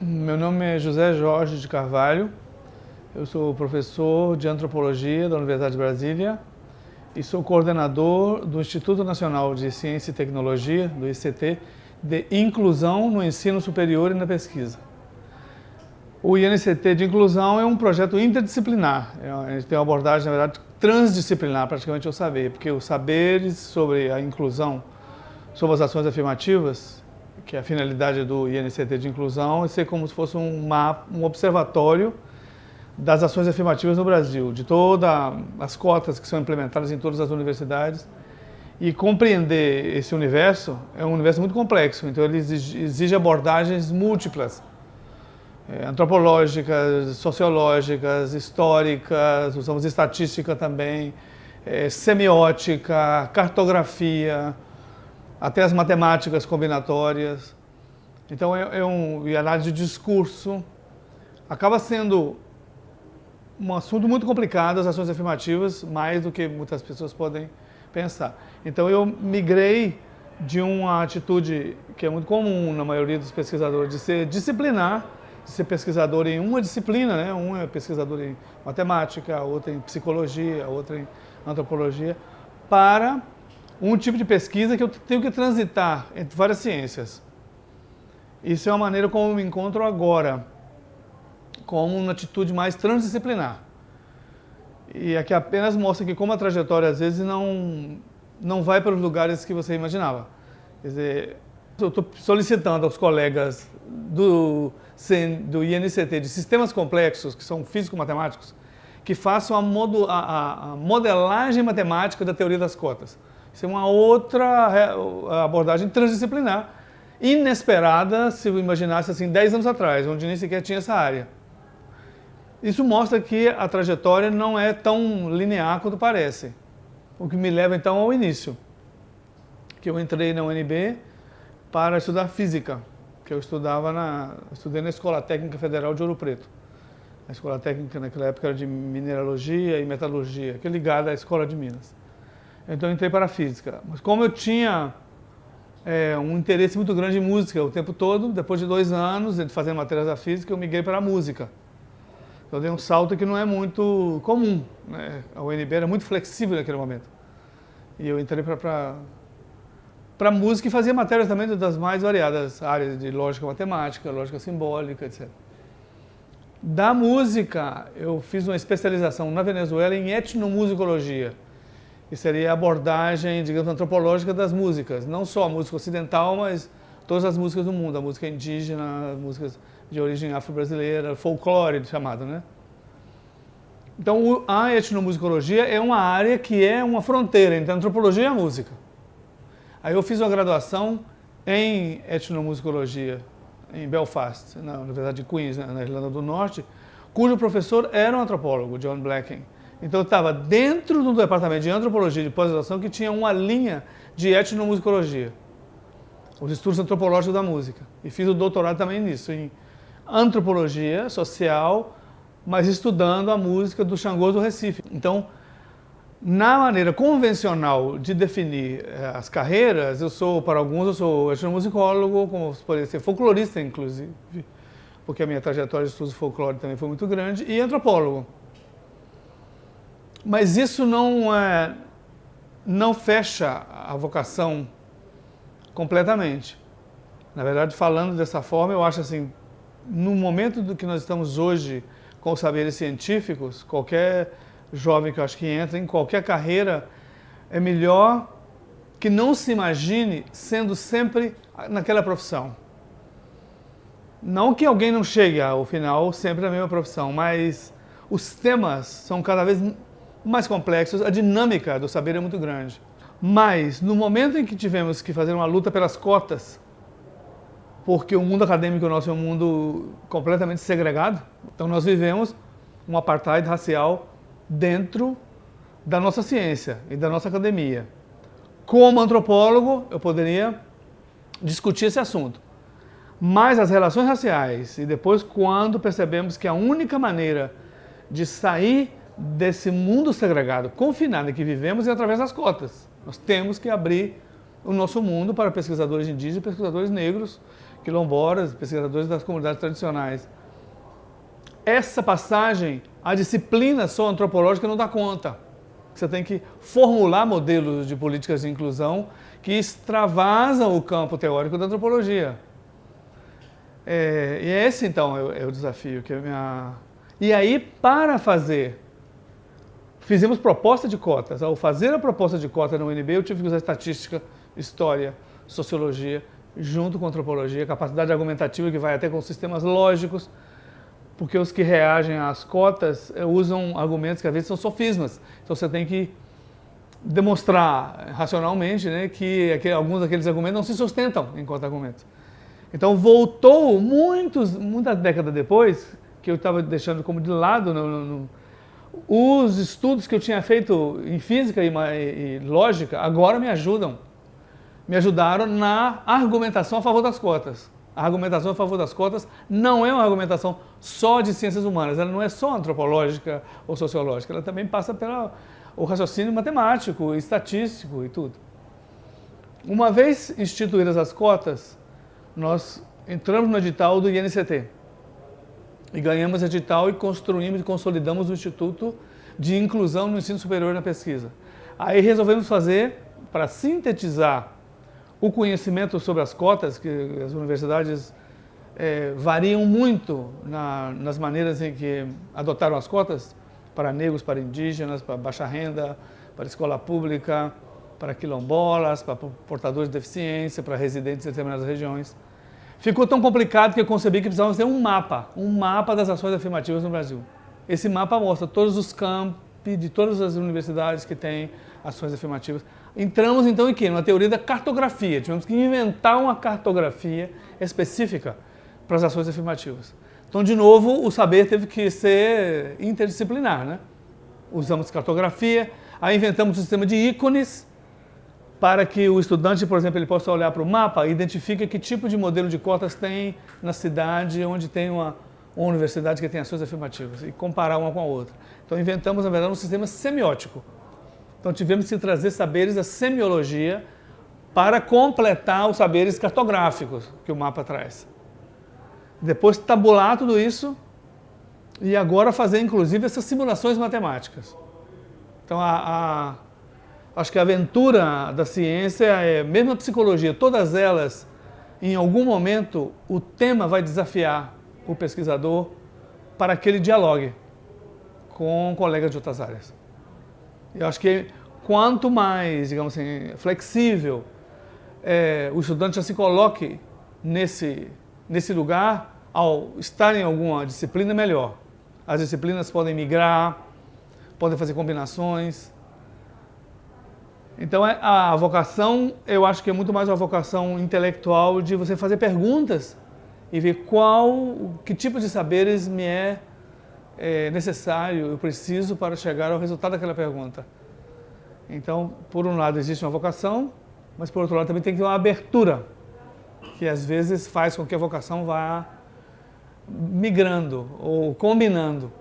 Meu nome é José Jorge de Carvalho, eu sou professor de Antropologia da Universidade de Brasília e sou coordenador do Instituto Nacional de Ciência e Tecnologia, do ICT, de Inclusão no Ensino Superior e na Pesquisa. O INCT de Inclusão é um projeto interdisciplinar, a gente tem uma abordagem, na verdade, transdisciplinar praticamente ao saber, porque os saberes sobre a inclusão, sobre as ações afirmativas, que é a finalidade do INCT de Inclusão, é ser como se fosse um observatório das ações afirmativas no Brasil, de todas as cotas que são implementadas em todas as universidades. E compreender esse universo é um universo muito complexo, então ele exige abordagens múltiplas, antropológicas, sociológicas, históricas, usamos estatística também, semiótica, cartografia, até as matemáticas combinatórias. Então, e análise de discurso. Acaba sendo um assunto muito complicado, as ações afirmativas, mais do que muitas pessoas podem pensar. Então, eu migrei de uma atitude que é muito comum na maioria dos pesquisadores, de ser disciplinar, de ser pesquisador em uma disciplina, né? Um é pesquisador em matemática, outro em psicologia, outro em antropologia, para um tipo de pesquisa que eu tenho que transitar entre várias ciências. Isso é uma maneira como eu me encontro agora, como uma atitude mais transdisciplinar. E aqui apenas mostra que como a trajetória às vezes não vai para os lugares que você imaginava. Quer dizer, eu estou solicitando aos colegas do INCT de sistemas complexos, que são físico-matemáticos, que façam a modelagem matemática da teoria das cotas. Isso é uma outra abordagem transdisciplinar, inesperada, se eu imaginasse assim 10 anos atrás, onde nem sequer tinha essa área. Isso mostra que a trajetória não é tão linear quanto parece. O que me leva então ao início, que eu entrei na UNB para estudar física, que eu estudei na Escola Técnica Federal de Ouro Preto. A Escola Técnica naquela época era de mineralogia e metalurgia, que é ligada à Escola de Minas. Então eu entrei para a física. Mas como eu tinha um interesse muito grande em música o tempo todo, depois de 2 anos de fazer matérias da física, eu migrei para a música. Eu dei um salto que não é muito comum, né? A UNB era muito flexível naquele momento. E eu entrei para a música e fazia matérias também das mais variadas áreas de lógica matemática, lógica simbólica, etc. Da música, eu fiz uma especialização na Venezuela em etnomusicologia. Que seria a abordagem, digamos, antropológica das músicas. Não só a música ocidental, mas todas as músicas do mundo. A música indígena, as músicas de origem afro-brasileira, folclore chamado, né? Então, a etnomusicologia é uma área que é uma fronteira entre a antropologia e a música. Aí eu fiz uma graduação em etnomusicologia, em Belfast, na Universidade de Queens, na Irlanda do Norte, cujo professor era um antropólogo, John Blacking. Então eu estava dentro do departamento de antropologia de pós-graduação que tinha uma linha de etnomusicologia, os estudos antropológicos da música. E fiz o doutorado também nisso, em antropologia social, mas estudando a música do Xangô do Recife. Então, na maneira convencional de definir as carreiras, para alguns eu sou etnomusicólogo, como poderia ser folclorista inclusive, porque a minha trajetória de estudos de folclore também foi muito grande, e antropólogo. Mas isso não fecha a vocação completamente. Na verdade, falando dessa forma, eu acho assim, no momento do que nós estamos hoje com os saberes científicos, qualquer jovem que eu acho que entra em qualquer carreira, é melhor que não se imagine sendo sempre naquela profissão. Não que alguém não chegue ao final sempre na mesma profissão, mas os temas são cada vez mais complexos, a dinâmica do saber é muito grande. Mas, no momento em que tivemos que fazer uma luta pelas cotas, porque o mundo acadêmico nosso é um mundo completamente segregado, então nós vivemos um apartheid racial dentro da nossa ciência e da nossa academia. Como antropólogo, eu poderia discutir esse assunto. Mas as relações raciais, e depois quando percebemos que a única maneira de sair desse mundo segregado, confinado em que vivemos, é através das cotas. Nós temos que abrir o nosso mundo para pesquisadores indígenas e pesquisadores negros quilombolas, pesquisadores das comunidades tradicionais. Essa passagem, a disciplina só antropológica não dá conta. Você tem que formular modelos de políticas de inclusão que extravasam o campo teórico da antropologia. E esse, então, é o desafio. E aí, para fazer, fizemos proposta de cotas. Ao fazer a proposta de cota na UNB, eu tive que usar estatística, história, sociologia, junto com antropologia, capacidade argumentativa que vai até com sistemas lógicos, porque os que reagem às cotas usam argumentos que às vezes são sofismas. Então você tem que demonstrar racionalmente, né, que alguns daqueles argumentos não se sustentam enquanto argumentos. Então voltou muitas décadas depois, que eu estava deixando como de lado os estudos que eu tinha feito em física e lógica, agora me ajudam. Me ajudaram na argumentação a favor das cotas. A argumentação a favor das cotas não é uma argumentação só de ciências humanas, ela não é só antropológica ou sociológica, ela também passa pelo raciocínio matemático, estatístico e tudo. Uma vez instituídas as cotas, nós entramos no edital do INCT e ganhamos o edital e construímos e consolidamos o Instituto de Inclusão no Ensino Superior na Pesquisa. Aí resolvemos fazer, para sintetizar o conhecimento sobre as cotas, que as universidades variam muito nas maneiras em que adotaram as cotas, para negros, para indígenas, para baixa renda, para escola pública, para quilombolas, para portadores de deficiência, para residentes de determinadas regiões. Ficou tão complicado que eu concebi que precisávamos ter um mapa das ações afirmativas no Brasil. Esse mapa mostra todos os campi de todas as universidades que têm ações afirmativas. Entramos então em quê? Numa teoria da cartografia. Tivemos que inventar uma cartografia específica para as ações afirmativas. Então, de novo, o saber teve que ser interdisciplinar, né? Usamos cartografia, aí inventamos um sistema de ícones para que o estudante, por exemplo, ele possa olhar para o mapa e identifique que tipo de modelo de cotas tem na cidade onde tem uma universidade que tem ações afirmativas e comparar uma com a outra. Então, inventamos, na verdade, um sistema semiótico. Então tivemos que trazer saberes da semiologia para completar os saberes cartográficos que o mapa traz. Depois tabular tudo isso e agora fazer inclusive essas simulações matemáticas. Então acho que a aventura da ciência, mesmo a psicologia, todas elas, em algum momento, o tema vai desafiar o pesquisador para que ele dialogue com colegas de outras áreas. Eu acho que quanto mais, digamos assim, flexível o estudante já se coloque nesse lugar, ao estar em alguma disciplina, melhor. As disciplinas podem migrar, podem fazer combinações. Então a vocação, eu acho que é muito mais uma vocação intelectual de você fazer perguntas e ver que tipo de saberes me é necessário, eu preciso para chegar ao resultado daquela pergunta. Então, por um lado existe uma vocação, mas por outro lado também tem que ter uma abertura, que às vezes faz com que a vocação vá migrando ou combinando